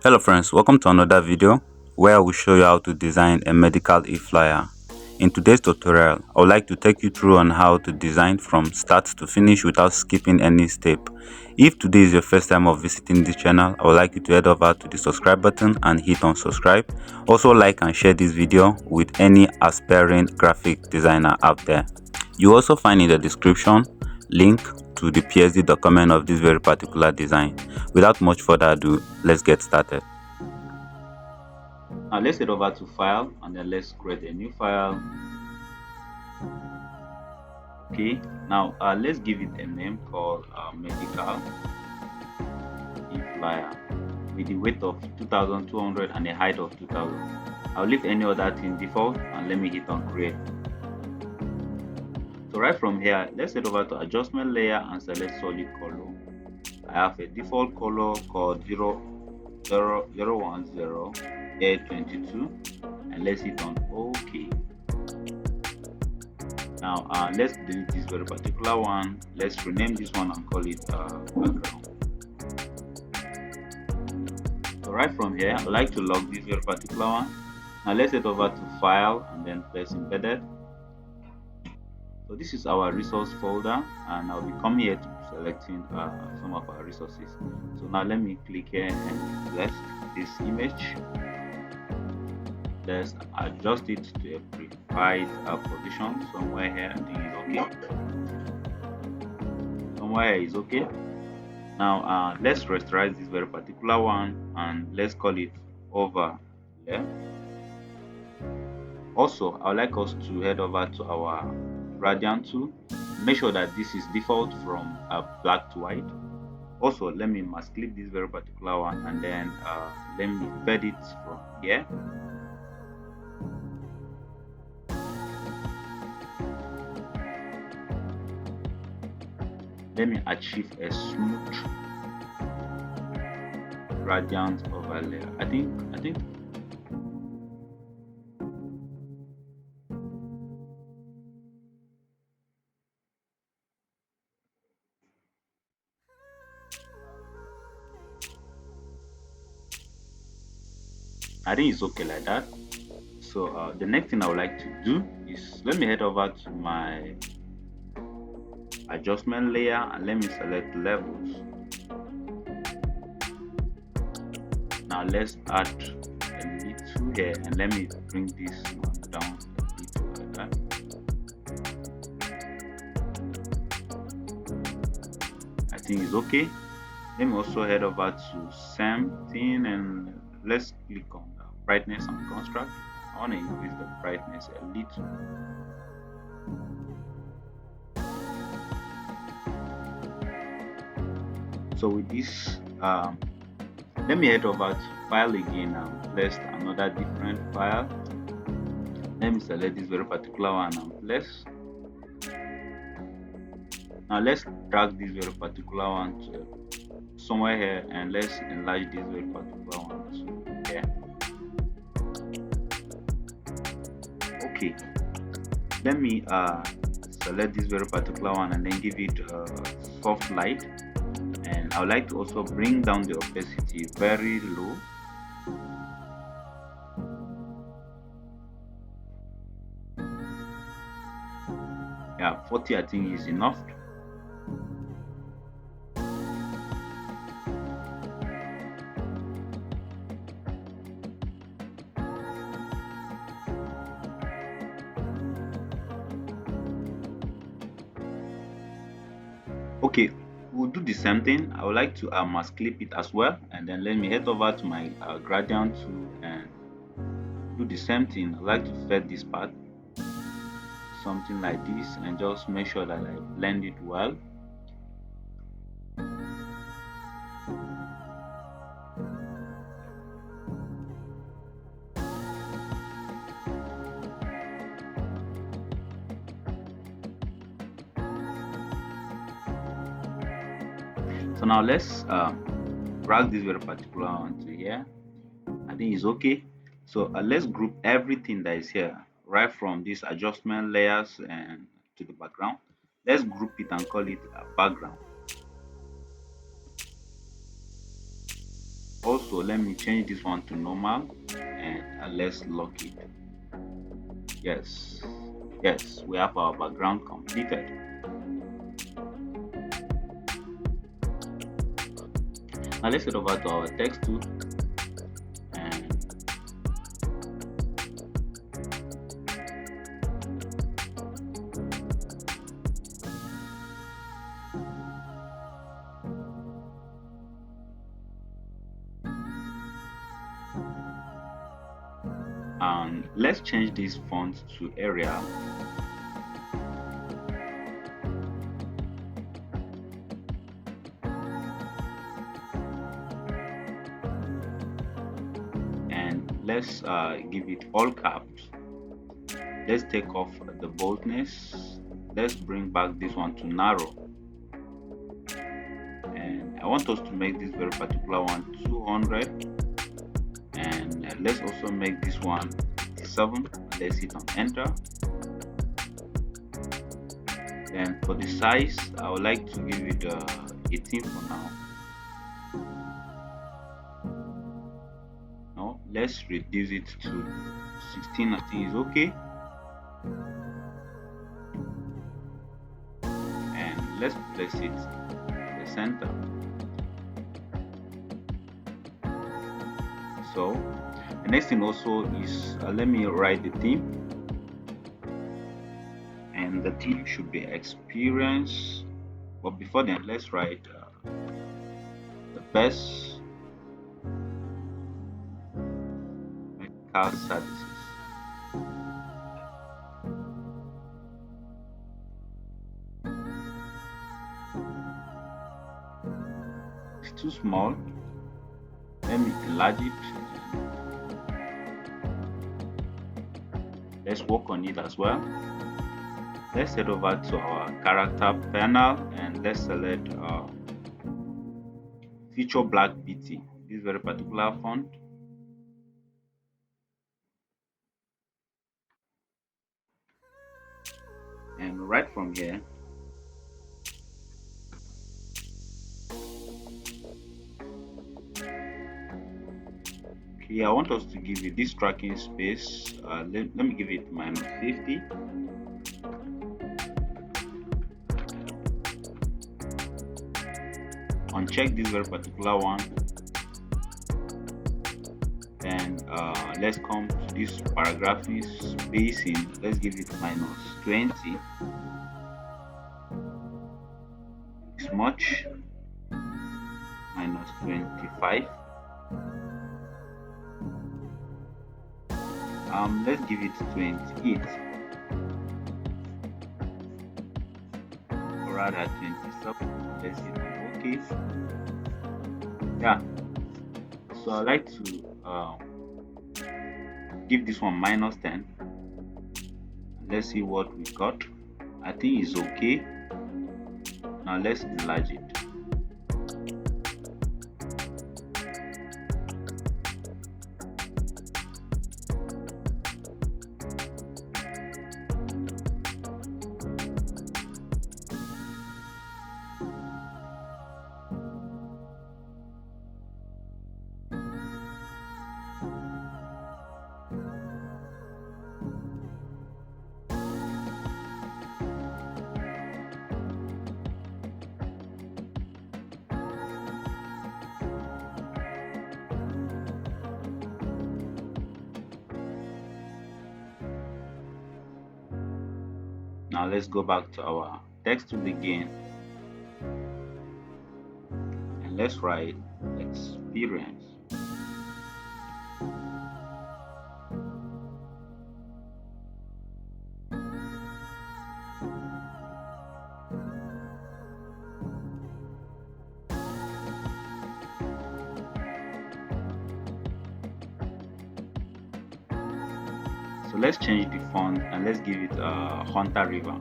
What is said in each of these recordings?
Hello friends, welcome to another video where I will show you how to design a medical e-flyer. In today's tutorial, I would like to take you through on how to design from start to finish without skipping any step. If today is your first time of visiting this channel, I would like you to head over to the subscribe button and hit on subscribe. Also like and share this video with any aspiring graphic designer out there. You also find in the description link to the PSD document of this very particular design. Without much further ado, let's get started. Now let's head over to file and then let's create a new file. Okay, now let's give it a name called medical e-flyer with the weight of 2200 and a height of 2000. I'll leave any other thing default and let me hit on create. So right from here, let's head over to adjustment layer and select solid color. I have a default color called 00010A22 and let's hit on OK. Now let's delete this very particular one. Let's rename this one and call it background. So right from here, I like to log this very particular one. Now let's head over to file and then press embedded. So this is our resource folder and I'll be coming here to selecting some of our resources. So now let me click here and select this image. Let's adjust it to a preferred position. Somewhere here I think is okay. Somewhere here is okay. Now let's rasterize this very particular one and let's call it over there. Also, I would like us to head over to our gradient tool. Make sure that this is default from black to white. Also, let me mask clip this very particular one and then let me fade it from here. Let me achieve a smooth gradient overlay. I think it's okay like that. So the next thing I would like to do is let me head over to my adjustment layer and let me select levels. Now let's add a little here and let me bring this one down a little like that. I think it's okay. Let me also head over to same thing and let's click on brightness and contrast. I want to increase the brightness a little. So with this, let me head over to file again and place another different file. Let me select this very particular one and place. Now let's drag this very particular one to somewhere here and let's enlarge this very particular one to here. Okay, let me select this very particular one and then give it a soft light, and I would like to also bring down the opacity very low. Yeah, 40 I think is enough. Okay, we'll do the same thing. I would like to mask clip it as well, and then let me head over to my gradient tool and do the same thing. I like to fade this part something like this and just make sure that I blend it well. So now let's drag this very particular one to here. I think it's okay. So let's group everything that is here, right from these adjustment layers and to the background. Let's group it and call it background. Also, let me change this one to normal, and let's lock it. Yes, we have our background completed. Now let's head over to our text tool, and let's change this font to Arial. And let's give it all caps. Let's take off the boldness. Let's bring back this one to narrow, and I want us to make this very particular one 200, and let's also make this one 87. Let's hit on enter. Then for the size, I would like to give it 18 for now. Now let's reduce it to 16. I think is okay. And let's place it in the center. So the next thing also is let me write the theme, and the theme should be experience. But before then, let's write the best medical services. It's too small. Let me enlarge it. Let's work on it as well. Let's head over to our character panel, and let's select feature black BT, this very particular font. And right from here, okay, I want us to give it this tracking space. Let me give it -50. Uncheck this very particular one, and let's come to this paragraph spacing. Let's give it -20. It's much. -25. Let's give it 28, or rather 27. Let's hit OK. Yeah, so I like to give this one -10. Let's see what we got. I think it's okay. Now let's enlarge it. Now let's go back to our text tool again, and let's write experience. So let's change the font, and let's give it Hunter River.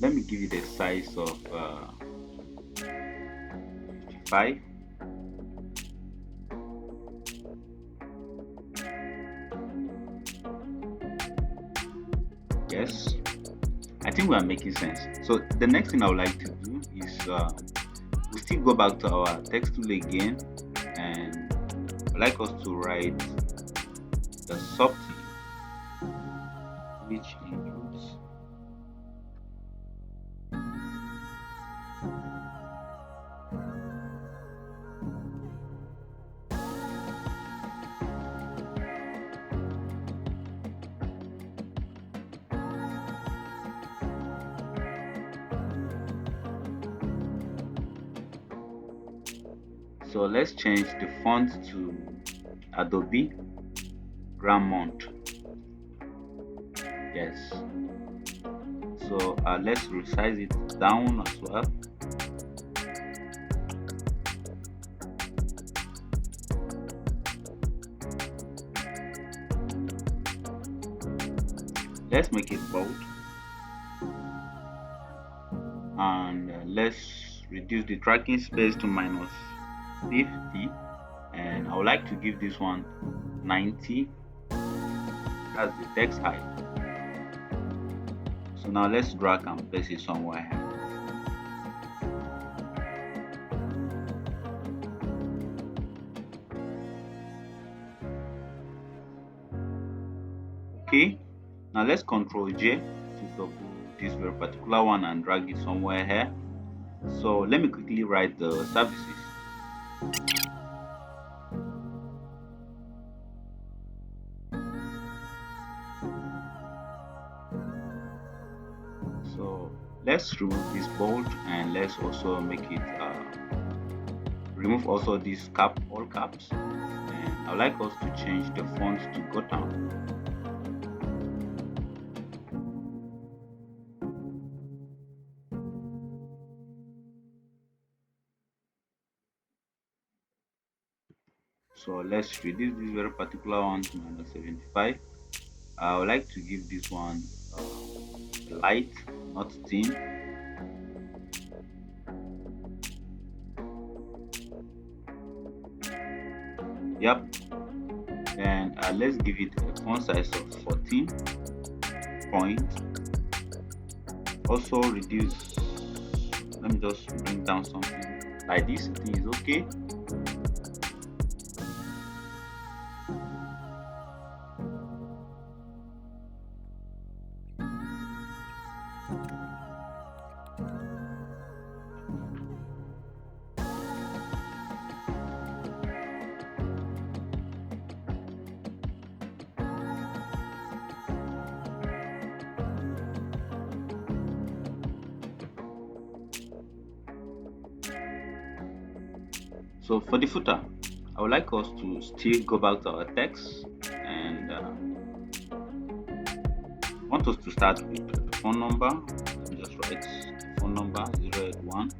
Let me give it a size of 55. Yes, I think we are making sense. So the next thing I would like to do is we still go back to our text tool again, and I'd like us to write the something which includes so let's change the font to Adobe Grammont. Yes, so let's resize it down as well. Let's make it bold, and let's reduce the tracking space to -50, and I would like to give this one 90. That's the text height. So now let's drag and place it somewhere here. Okay, now let's Ctrl J to double this very particular one and drag it somewhere here. So let me quickly write the services. So let's remove this bold, and let's also make it remove also this cap, all caps, and I'd like us to change the font to Gotham. So let's reduce this very particular one to -75. I would like to give this one light, not thin. Yep, and let's give it a font size of 14 point. Also reduce, let me just bring down something like this. I think is okay. So for the footer, I would like us to still go back to our text, and want us to start with the phone number. Let me just write phone number 081.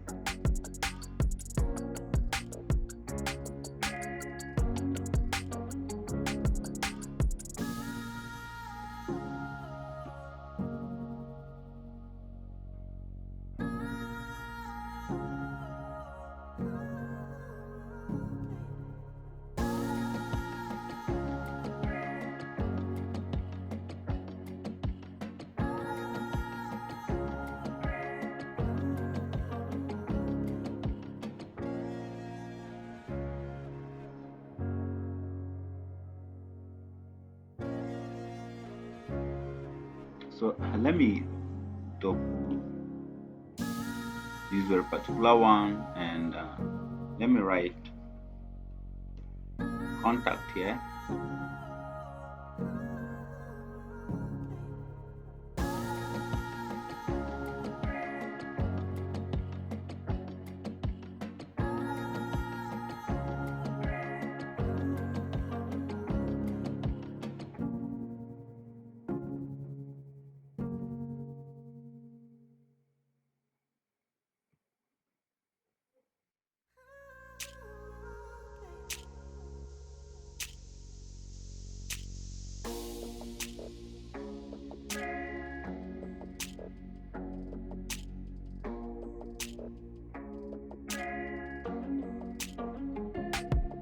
So let me double this very particular one, and let me write contact here.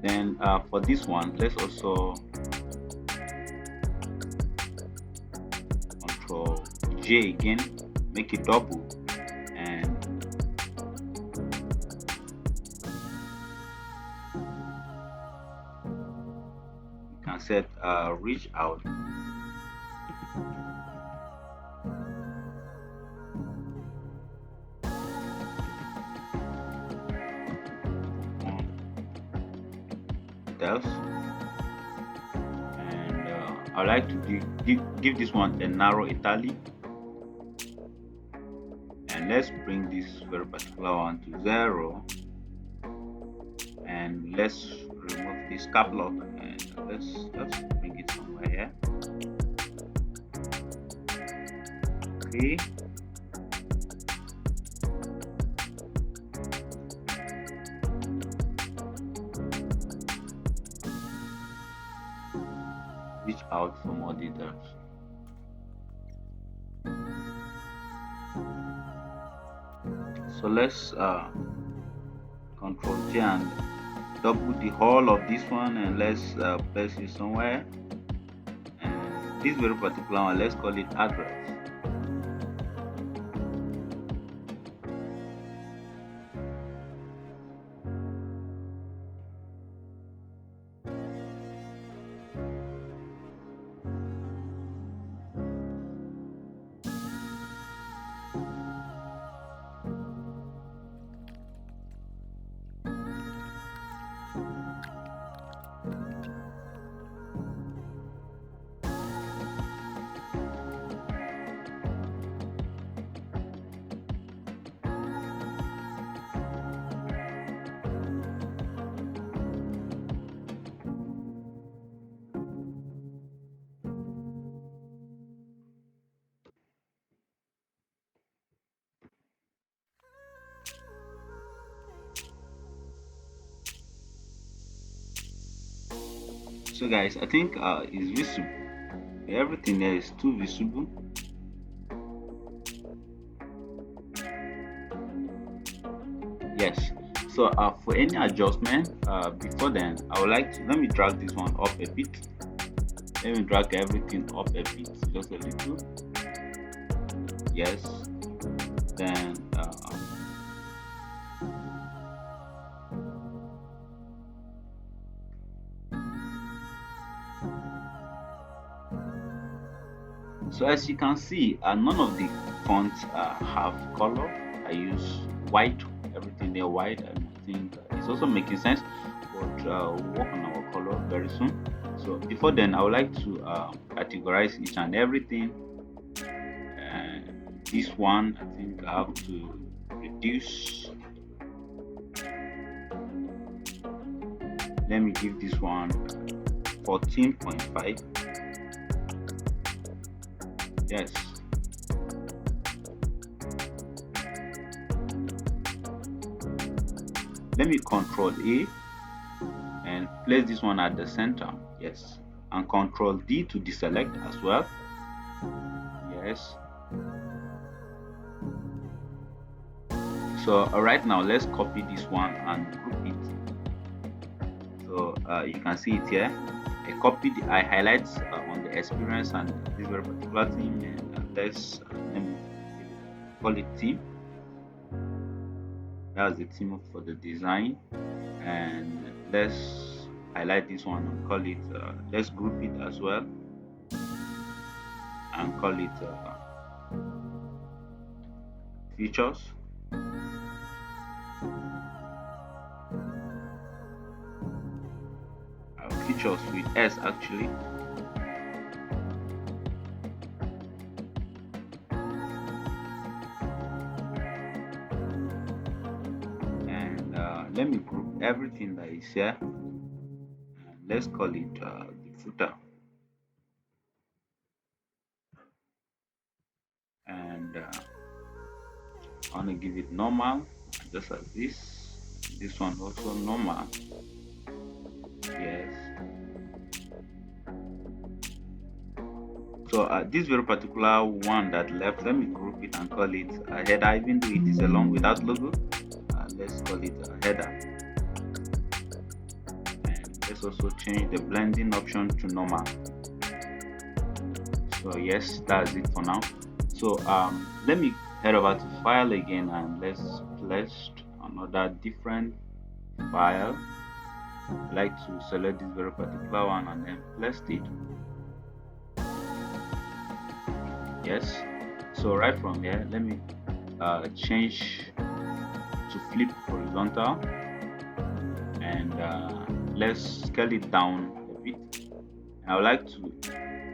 Then for this one, let's also Control J again, make it double, and you can set reach out. Else, and I like to give this one a narrow italic, and let's bring this very particular one to 0, and let's remove this cap lock, and let's bring it somewhere here. Okay, reach out for more details. So let's Control J and double the whole of this one, and let's place it somewhere. And this very particular one, let's call it address. So guys, I think it's visible. Everything there is too visible. Yes. So for any adjustment, before then, I would like to let me drag this one up a bit. Let me drag everything up a bit, just a little. Yes. Then so as you can see, none of the fonts have color. I use white, everything there white, and I think it's also making sense. But we'll work on our color very soon. So before then, I would like to categorize each and everything. And this one, I think I have to reduce. Let me give this one 14.5. Yes. Let me Control A and place this one at the center. Yes. And Control D to deselect as well. Yes. So right now, let's copy this one and group it. So you can see it here. I highlight on the experience and this very particular theme, and let's call it theme. That's the theme for the design, and let's highlight this one and call it let's group it as well and call it features. Features with S actually. And let me group everything that is here, and let's call it the footer. And I want to give it normal, just as this one also normal. Yes. So this very particular one that left, let me group it and call it a header, even though it is along without logo. Let's call it a header, and let's also change the blending option to normal. So yes, that's it for now. So So let me head over to file again, and let's place another different file. I like to select this very particular one and then place it. Yes. So right from here, let me change to flip horizontal, and let's scale it down a bit. I would like to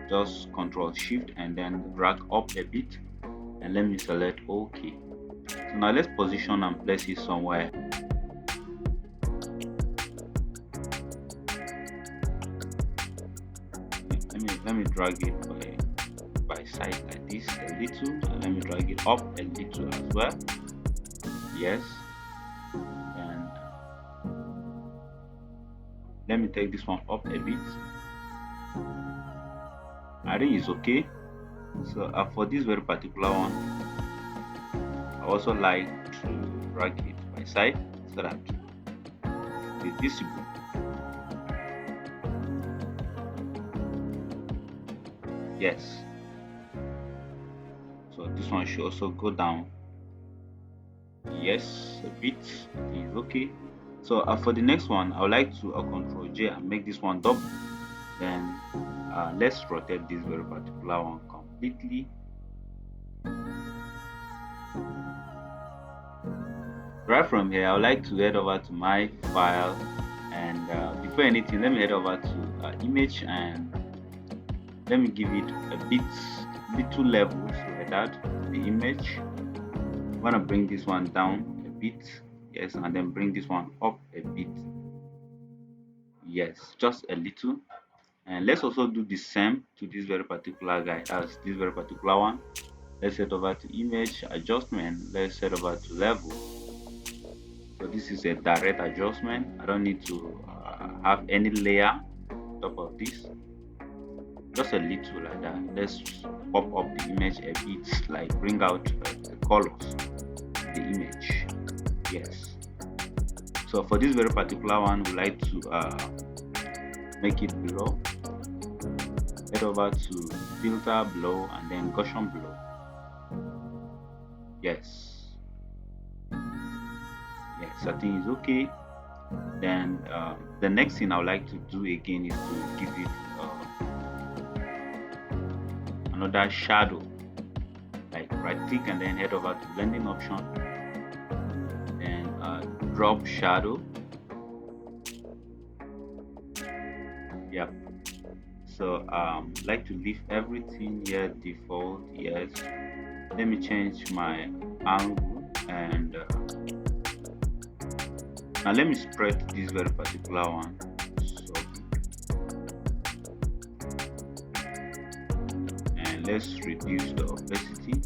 just Control Shift and then drag up a bit, and let me select OK. So now let's position and place it somewhere. Let me drag it by side like this a little, and let me drag it up a little as well. Yes. And let me take this one up a bit. I think it's okay. So for this very particular one, I also like to drag it by side so that it's visible. Yes. So this one should also go down. Yes, a bit. I think it's okay. So for the next one, I would like to Control J and make this one double. Then let's rotate this very particular one completely. Right from here, I would like to head over to my file, and before anything, let me head over to image, and let me give it a little levels like that. The image, I'm gonna bring this one down a bit. Yes, and then bring this one up a bit. Yes, just a little. And let's also do the same to this very particular guy, as this very particular one. Let's head over to image adjustment. Let's head over to level. So this is a direct adjustment. I don't need to have any layer on top of this. Just a little like that. Let's pop up the image a bit, like bring out the colors of the image. Yes. So for this very particular one, we like to make it below. Head over to filter below and then Gaussian below. Yes. Yes, I think it's okay. Then the next thing I would like to do again is to give it another shadow. Like right click and then head over to blending option, and drop shadow. Yep. So like to leave everything here default. Yes. Let me change my angle, and now let me spread this very particular one. So, and let's reduce the opacity.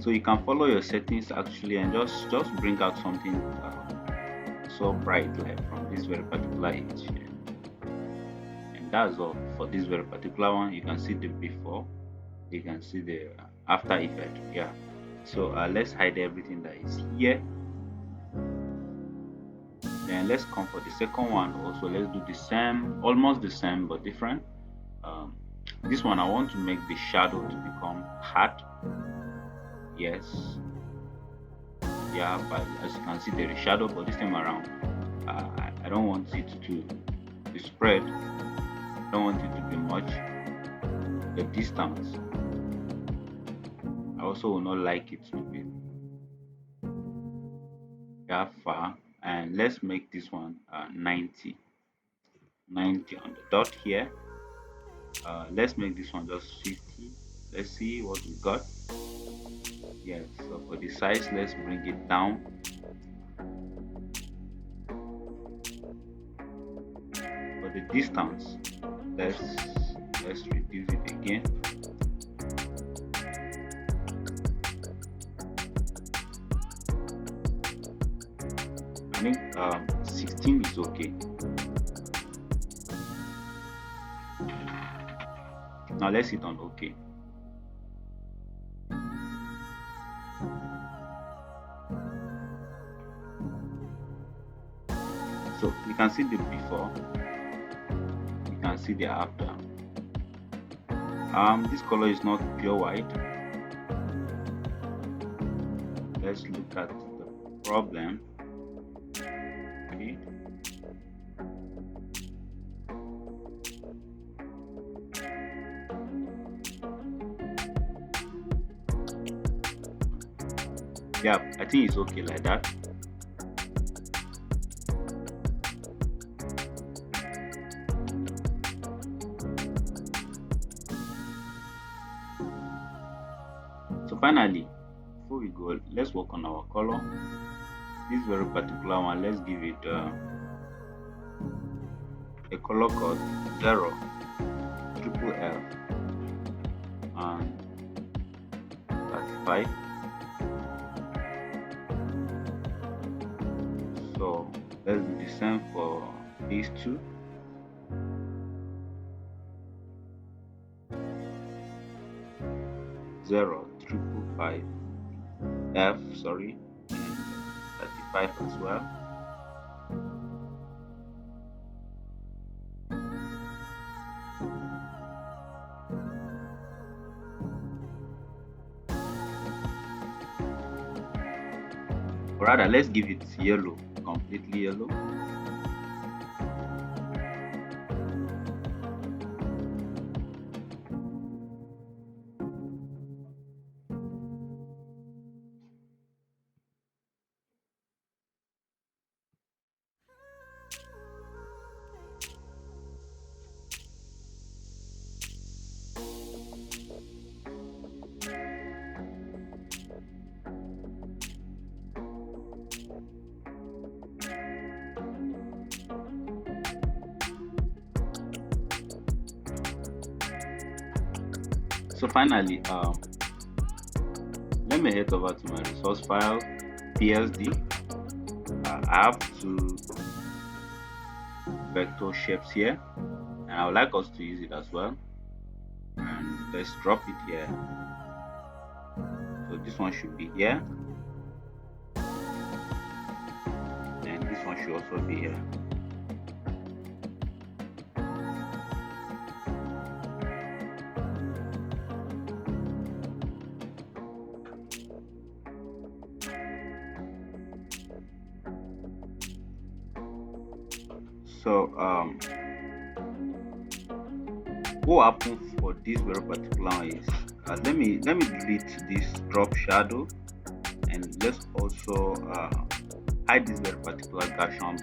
So you can follow your settings actually, and just bring out something so bright, like from this very particular edge. And that's all for this very particular one. You can see the before, you can see the after effect. Yeah. So let's hide everything that is here. Then let's come for the second one. Also, let's do the same, almost the same but different. This one I want to make the shadow to become hard. Yes. Yeah, but as you can see there is shadow, but this time around I don't want it to spread. I don't want it to be much. The distance, I also will not like it to be that far. And let's make this one 90 on the dot here. Let's make this one just 50. Let's see what we got. Yes. So for the size, let's bring it down. For the distance, let's reduce it again. I think 16 is okay. Now let's hit on OK. You can see the before, you can see the after. This color is not pure white. Let's look at the problem. Okay. Yeah, I think it's okay like that. So finally, before we go, let's work on our color. This very particular one, let's give it a color code 0 triple F and 35. So let's do the same for these two. Zero triple five F, sorry, and 35 as well. Or rather, let's give it yellow, completely yellow. So finally, let me head over to my resource file, PSD. I have two vector shapes here, and I would like us to use it as well. And let's drop it here. So this one should be here, and this one should also be here. So what happens for this very particular one is let me delete this drop shadow, and let's also hide this very particular gaussian.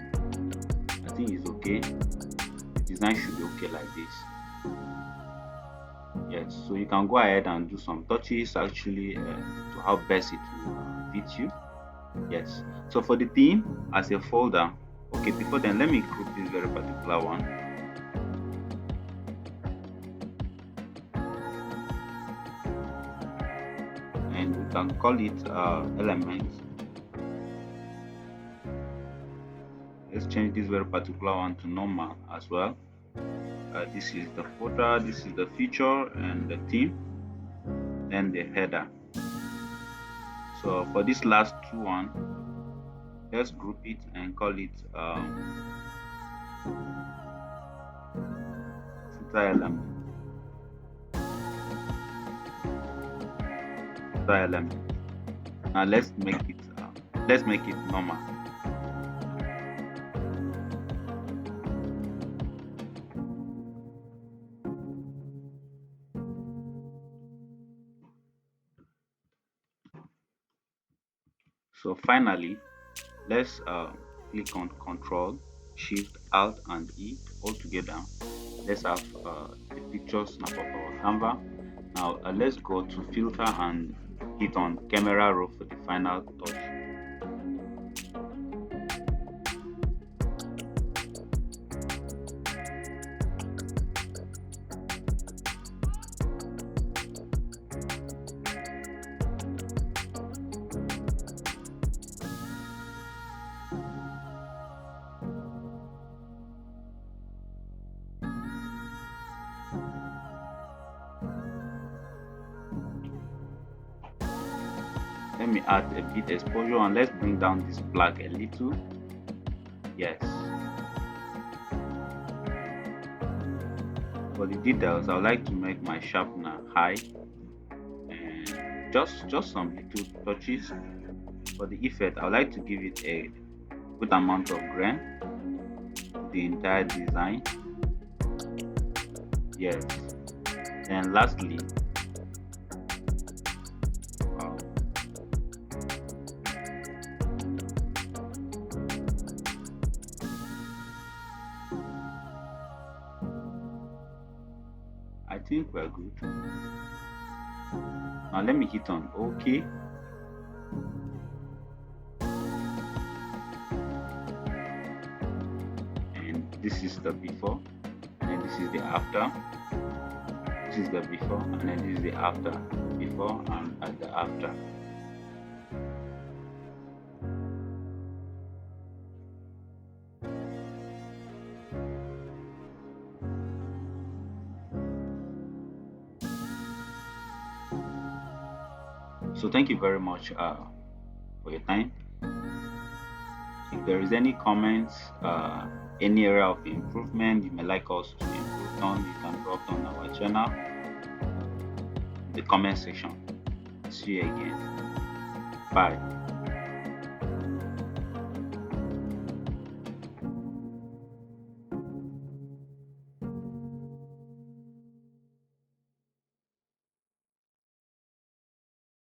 I think it's okay. The design should be okay like this. Yes, so you can go ahead and do some touches actually to how best it will fit you. Yes, so for the theme as a folder, okay, before then let me group this very particular one. And we can call it elements. Let's change this very particular one to normal as well. This is the footer, this is the feature and the theme, then the header. So for this last one, let's group it and call it footer element. Footer element. Now let's make it normal. So finally, let's click on Control, Shift, Alt, and E all together. Let's have the picture snap of our Canva. Now let's go to Filter and hit on Camera Raw for the final touch. Let me add a bit exposure and let's bring down this black a little. Yes, For the details, I would like to make my sharpener high and just some little touches. For the effect, I would like to give it a good amount of grain to the entire design. Yes. Then lastly, um, I think we're good. Now let me hit on OK. And this is the before, and then this is the after. This is the before, and then this is the after. Before and at the after. So thank you very much for your time. If there is any comments, any area of improvement you may like us to improve on, you can drop on our channel in the comment section. See you again. Bye.